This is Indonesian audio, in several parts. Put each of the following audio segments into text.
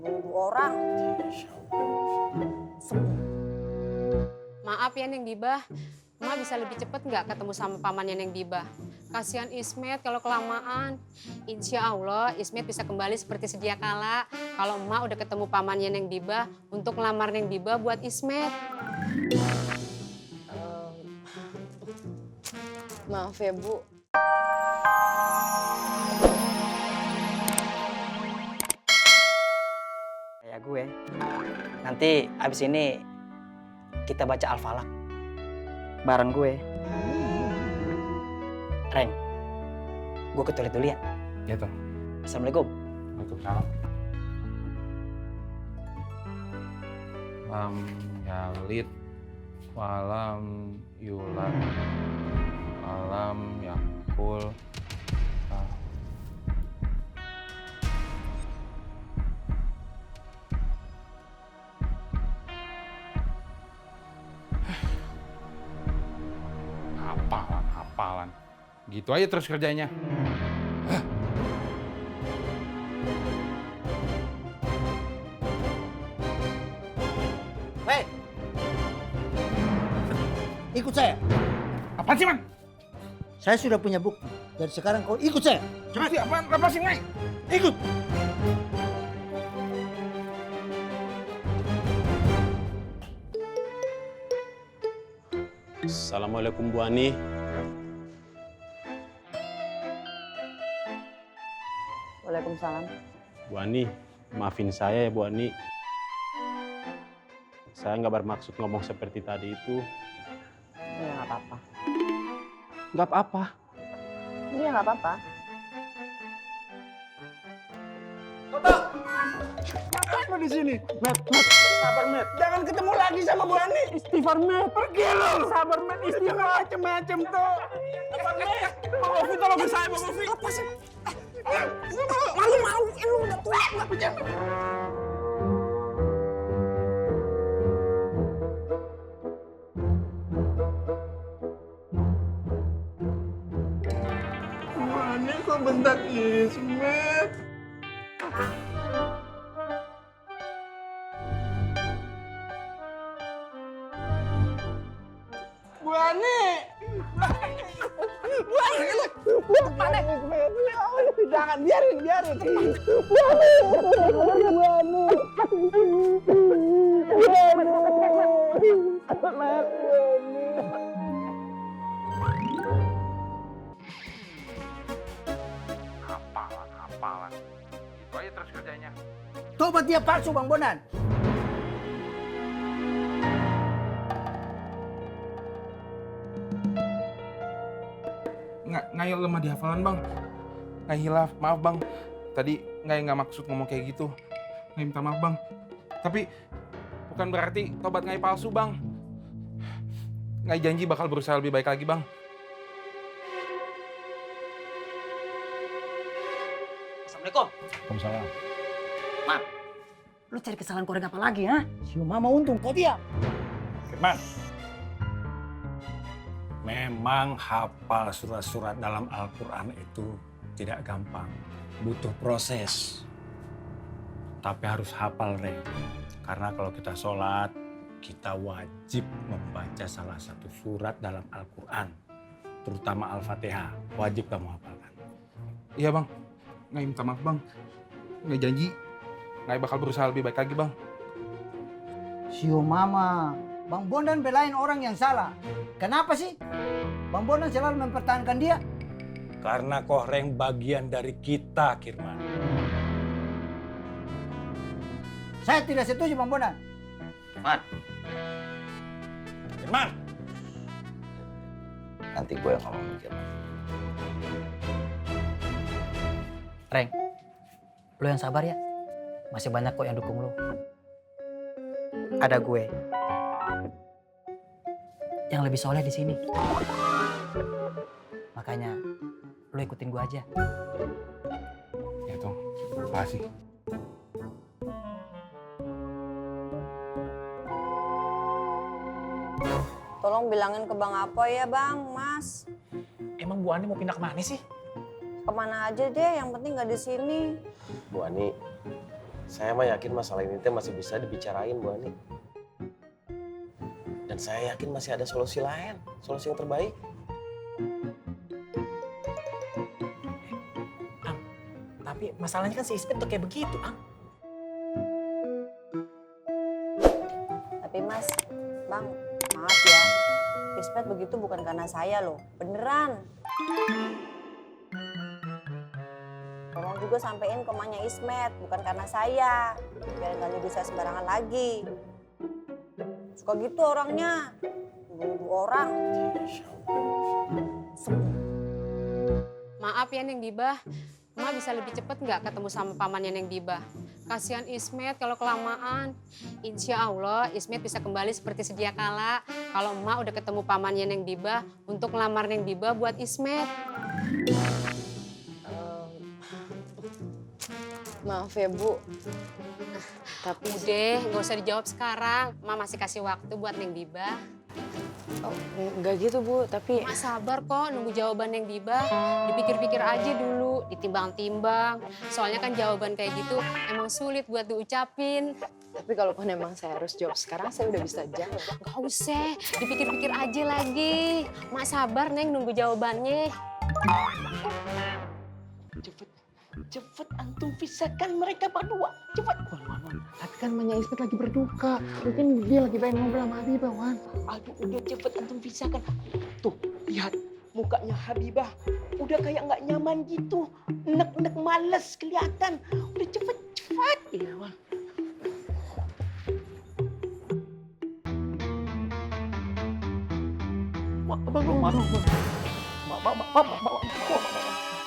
Nunggu orang. Maaf ya Neng Dibah, Emak bisa lebih cepet nggak ketemu sama pamannya Neng Dibah? Kasihan Ismet kalau kelamaan. Insya Allah Ismet bisa kembali seperti sedia kala. Kalau Emak udah ketemu pamannya Neng Dibah untuk ngelamar Neng Dibah buat Ismet. Maaf ya Bu. Kayak gue. Nanti abis ini kita baca Al-Falaq bareng gue. Reng, gue ke toilet dulu ya. Ya toh. Assalamualaikum. Waalaikumsalam. Lam yalid walam yulad walam yakul. Hafalan. Gitu aja terus kerjanya. Hei! Ikut saya. Apaan sih, Man? Saya sudah punya bukti. Dari sekarang kau ikut saya. Coba sih, apaan? Lepasin, Mai. Ikut! Assalamualaikum Bu Ani. Waalaikumsalam. Bu Ani, maafin saya ya Bu Ani. Saya nggak bermaksud ngomong seperti tadi itu. Iya nggak apa-apa. Nggak apa-apa. Iya nggak apa-apa. Apa di sini? Met. Sabar, Met. Jangan ketemu lagi sama Bu Ani. Istighfar, Met. Pergi lo. Sabar, Met. Istighfar macem-macem tuh. Sabar, Met. Bang Ovi, tolong saya, Bang Ovi. Apa sih? Malu. Lu udah tua. Nggak bercanda. Bu Ani kok bentak Ismet? Bu Ani! Bu Ani! Jangan, biarin. Bu Ani! Bu Ani! Hafalan. Gitu aja terus kerjanya. Tobat dia palsu, Bang Bonan. Nggak lemah di hafalan, Bang. Nggak hilaf, maaf, Bang. Tadi nggak maksud ngomong kayak gitu. Nggak minta maaf, Bang. Tapi bukan berarti tobat ngai palsu, Bang. Ngai janji bakal berusaha lebih baik lagi, Bang. Assalamualaikum. Waalaikumsalam. Man, lu cari kesalahan koreng apa lagi, ha? Si Mama untung, kau diam. Firman, memang hafal surat-surat dalam Al-Quran itu tidak gampang. Butuh proses. Tapi harus hafal, Reng. Karena kalau kita sholat, kita wajib membaca salah satu surat dalam Al-Quran. Terutama Al-Fatihah. Wajib kamu hafalkan. Iya, Bang. Ngai minta maaf, Bang. Ngai janji ngai bakal berusaha lebih baik lagi, Bang. Sio Mama, Bang Bondan belain orang yang salah. Kenapa sih? Bang Bondan selalu mempertahankan dia. Karena Kohreng bagian dari kita, Kirman. Saya tidak setuju, Bang Bondan. Man, Kirman! nanti gue yang ngomong mikir. Reng, lu yang sabar ya. Masih banyak kok yang dukung lu. Ada gue yang lebih soleh di sini. Makanya lu ikutin gue aja. Ya, Tong. Makasih. Tolong bilangin ke Bang Apoy ya Bang, Mas. Emang Bu Ani mau pindah kemana sih? Kemana aja deh, yang penting nggak di sini. Bu Ani, Saya mah yakin masalah ini teh masih bisa dibicarain, Bu Ani. Dan saya yakin masih ada solusi lain, solusi yang terbaik. Tapi masalahnya kan si Ismet tuh kayak begitu, Ang. Tapi Mas, Bang, maaf ya. Ismet begitu bukan karena saya loh, beneran. Tolong juga sampein ke emaknya Ismet, bukan karena saya. Biar nggak nuduh saya sembarangan lagi. Suka gitu orangnya, nuduh orang. Maaf ya Neng Dibah, Ma bisa lebih cepet nggak ketemu sama pamannya Neng Dibah? Kasihan Ismet kalau kelamaan. Insya Allah Ismet bisa kembali seperti sedia kala kalau emak udah ketemu pamannya Neng Dibah untuk ngelamar Neng Dibah buat Ismet. Maaf ya Bu, tapi Udah, nggak usah dijawab sekarang. Ma masih kasih waktu buat Neng Dibah. nggak gitu Bu, tapi Ma sabar kok nunggu jawaban Neng Dibah. Dipikir-pikir aja dulu, ditimbang-timbang. Soalnya kan jawaban kayak gitu emang sulit buat diucapin. tapi kalaupun emang saya harus jawab sekarang, saya udah bisa jawab. Gak usah, dipikir-pikir aja lagi. Ma sabar Neng nunggu jawabannya. Cepet antum pisahkan mereka berdua. Cepet. Wan. Tapi kan Manya Ismet lagi berduka. Mungkin dia lagi pengen ngobrol sama Habibah, Wan. Aduh, udah cepet antum pisahkan. Tuh, lihat mukanya Habibah. Udah kayak nggak nyaman gitu. Nek males kelihatan. Udah cepet. Iya, Wan.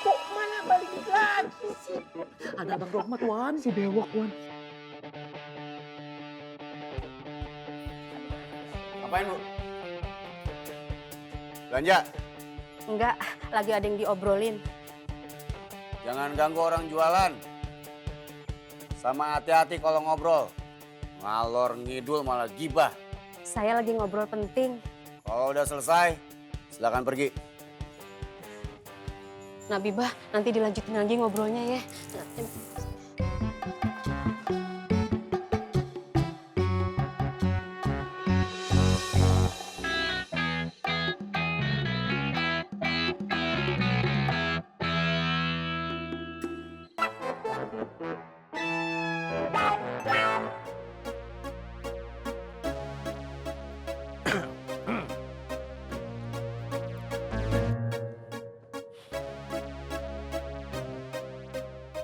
Kok malah balik lagi sih? Ada Abang Rohmat, Wan. Si bewok, Wan. Ngapain lu? Belanja? Enggak, lagi ada yang diobrolin. Jangan ganggu orang jualan. Sama hati-hati kalau ngobrol. Ngalor ngidul malah gibah. Saya lagi ngobrol penting. Kalau udah selesai, silakan pergi. Nah Bibah, nanti dilanjutin lagi ngobrolnya ya.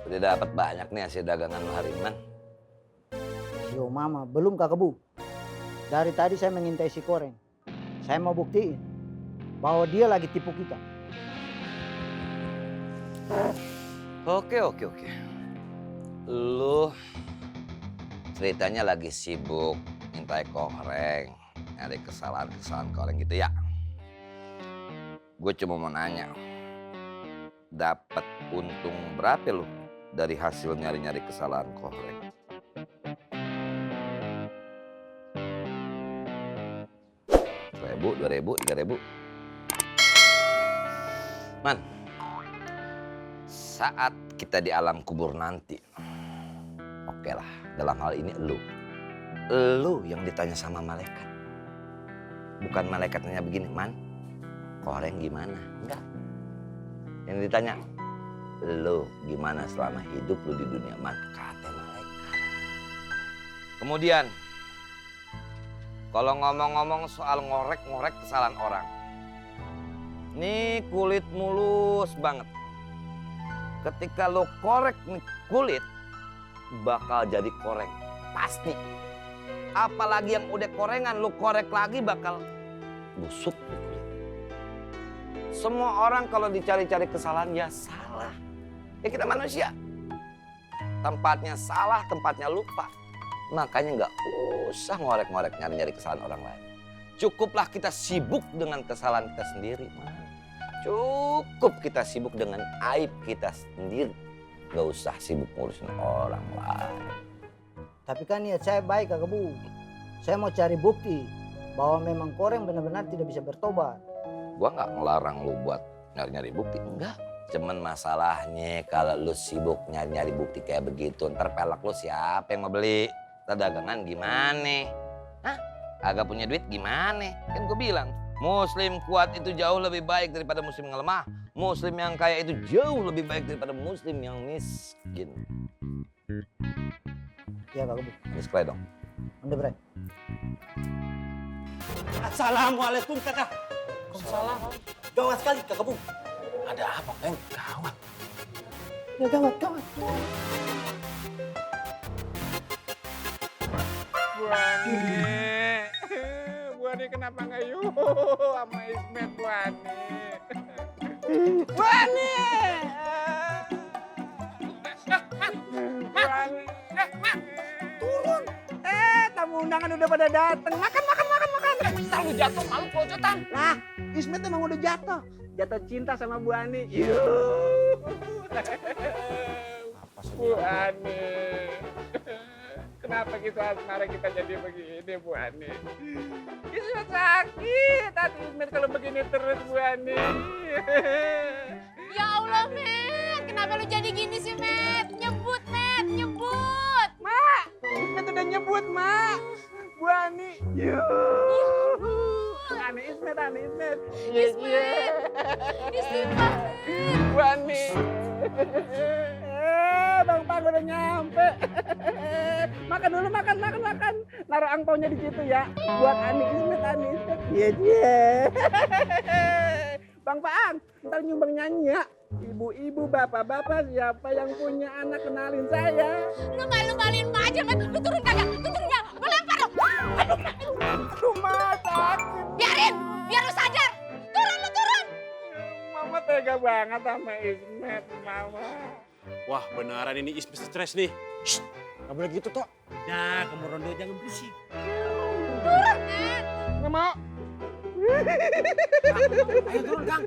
Udah dapat banyak nih hasil dagangan lu hari ini, Man. Yo mama, belum Kak Bu. Dari tadi saya mengintai si Koreng. Saya mau buktiin bahwa dia lagi tipu kita. Oke. Lu ceritanya lagi sibuk mintai Koreng, nyari kesalahan Koreng gitu ya. Gue cuma mau nanya, dapat untung berapa lu dari hasil nyari-nyari kesalahan Koreng? Ribu, 2.000, 3.000. Man, saat kita di alam kubur nanti, oke lah, dalam hal ini lu yang ditanya sama malaikat. Bukan malaikat nanya begini, Man, Koreng gimana? Enggak. Yang ditanya, lu gimana selama hidup lu di dunia, Man? Kata malaikat. Kemudian, kalau ngomong-ngomong soal ngorek-ngorek kesalahan orang, ini kulit mulus banget. Ketika lo korek nih kulit, bakal jadi koreng. Pasti. Apalagi yang udah korengan, lo korek lagi bakal busuk di kulit. Semua orang kalau dicari-cari kesalahan ya salah. Ya kita manusia. Tempatnya salah, tempatnya lupa. Makanya nggak usah ngorek-ngorek nyari-nyari kesalahan orang lain. Cukuplah kita sibuk dengan kesalahan kita sendiri, Man. Cukup kita sibuk dengan aib kita sendiri. Nggak usah sibuk ngurusin orang lain. Tapi kan niat saya baik Kak Bu. Saya mau cari bukti bahwa memang Koreng benar-benar tidak bisa bertobat. Gua nggak ngelarang lu buat nyari-nyari bukti, enggak. Cuman masalahnya kalau lu sibuk nyari-nyari bukti kayak begitu, ntar pelak lu siapa yang mau beli? Ntar dagangan gimana? Hah? Agak punya duit gimana? Kan gue bilang, muslim kuat itu jauh lebih baik daripada muslim yang lemah. Muslim yang kaya itu jauh lebih baik daripada muslim yang miskin. Ya Kak Kebu. Habis play dong. Udah bre. Assalamualaikum kakak. Waalaikumsalam. Gawat sekali Kak Kebu. Ada apa, Peng? Gawat. Ya gawat. Bu Ani kenapa nggak yuk sama Ismet Bu Ani? Bu Ani! Bu Ani! Turun! Tamu undangan udah pada dateng. Makan! Ntar lu jatuh, malu pojotan. Lah, Ismet emang udah jatuh. Jatuh cinta sama Bu Ani. Bu Ani. Kenapa gitu asmara kita jadi begini, Bu Ani? Ismet sakit. Hati Ismet kalau begini terus, Bu Ani. Ya Allah, Met. Kenapa lu jadi gini sih, Met? Nyebut, Met. Nyebut. Mak, Ismet udah nyebut, Mak. Bu Ani. Ani Ismet. Istighfar. Bu Ani. Bang Pang udah nyampe. Makan dulu, makan. Naruh angpaunya di situ ya. Buat Ani Ismet. Iya. Bang Pang, ntar nyumbang nyanyi ya. Ibu-ibu, bapak-bapak, siapa yang punya anak kenalin saya. Lu malu-maluin Ma aja, Met. Lu turun kagak? Lu lempar lu. Aduh, Ma, sakit. Biarin, biar lu sadar. Turun. Mama tega banget sama Ismet, Mama. Wah, beneran ini Ismet stres nih. Shh, gak boleh gitu, Tok. Nah, kamu rondo jangan berisik. Turun, Met. Nggak mau. Ayo turun, Kang.